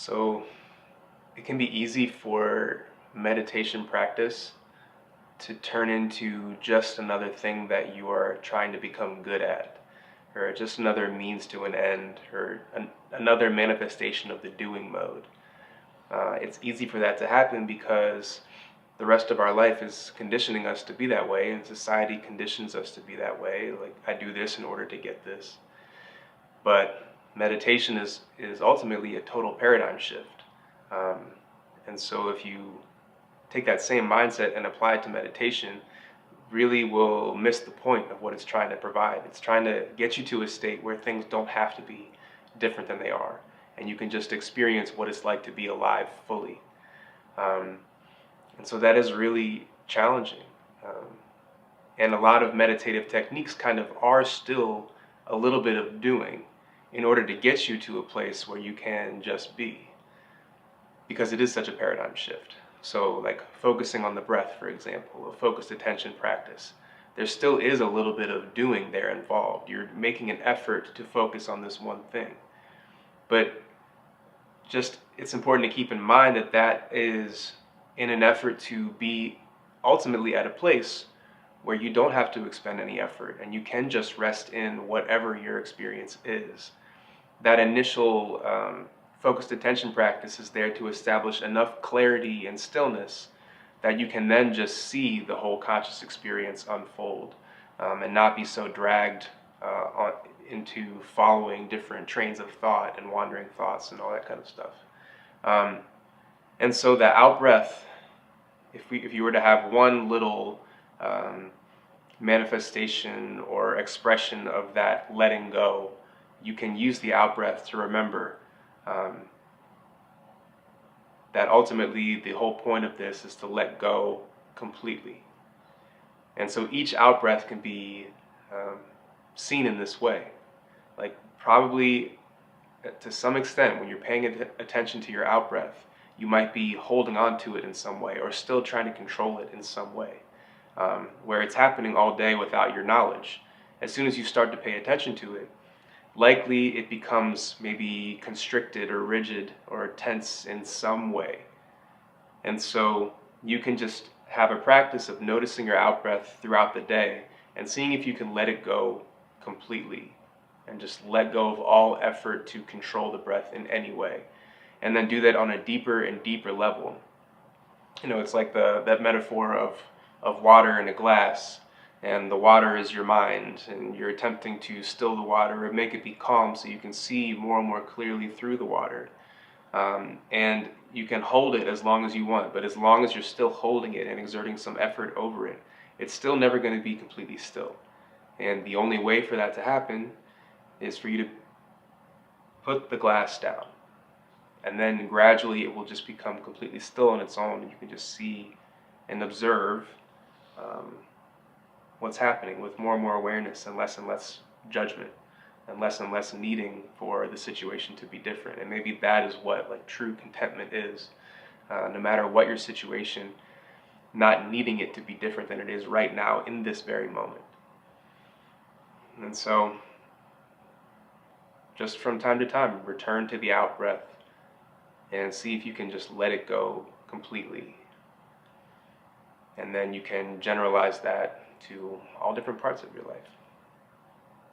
So it can be easy for meditation practice to turn into just another thing that you are trying to become good at, or just another means to an end, or another manifestation of the doing mode. It's easy for that to happen because the rest of our life is conditioning us to be that way, and society conditions us to be that way. Like, I do this in order to get this. But meditation is ultimately a total paradigm shift. Um, and so if you take that same mindset and apply it to meditation, really will miss the point of what it's trying to provide. It's trying to get you to a state where things don't have to be different than they are, and you can just experience what it's like to be alive fully. Um, and so that is really challenging. Um, and a lot of meditative techniques kind of are still a little bit of doing in order to get you to a place where you can just be, because it is such a paradigm shift. So like focusing on the breath, for example, a focused attention practice, there still is a little bit of doing there involved. You're making an effort to focus on this one thing. But just, it's important to keep in mind that that is in an effort to be ultimately at a place where you don't have to expend any effort and you can just rest in whatever your experience is. That initial focused attention practice is there to establish enough clarity and stillness that you can then just see the whole conscious experience unfold, and not be so dragged into following different trains of thought and wandering thoughts and all that kind of stuff. And so the out breath, if you were to have one little manifestation or expression of that letting go, you can use the out breath to remember that ultimately the whole point of this is to let go completely. And so each out breath can be seen in this way. Like, probably to some extent, when you're paying attention to your out breath, you might be holding on to it in some way or still trying to control it in some way, where it's happening all day without your knowledge. As soon as you start to pay attention to it, likely it becomes maybe constricted or rigid or tense in some way. And so you can just have a practice of noticing your out breath throughout the day and seeing if you can let it go completely and just let go of all effort to control the breath in any way. And then do that on a deeper and deeper level. You know, it's like that metaphor of water in a glass, and the water is your mind, and you're attempting to still the water or make it be calm so you can see more and more clearly through the water. And you can hold it as long as you want, but as long as you're still holding it and exerting some effort over it, it's still never going to be completely still. And the only way for that to happen is for you to put the glass down. And then gradually it will just become completely still on its own, and you can just see and observe what's happening with more and more awareness and less judgment and less needing for the situation to be different. And maybe that is what like true contentment is, no matter what your situation, not needing it to be different than it is right now in this very moment. And so just from time to time, return to the out breath and see if you can just let it go completely. And then you can generalize that to all different parts of your life.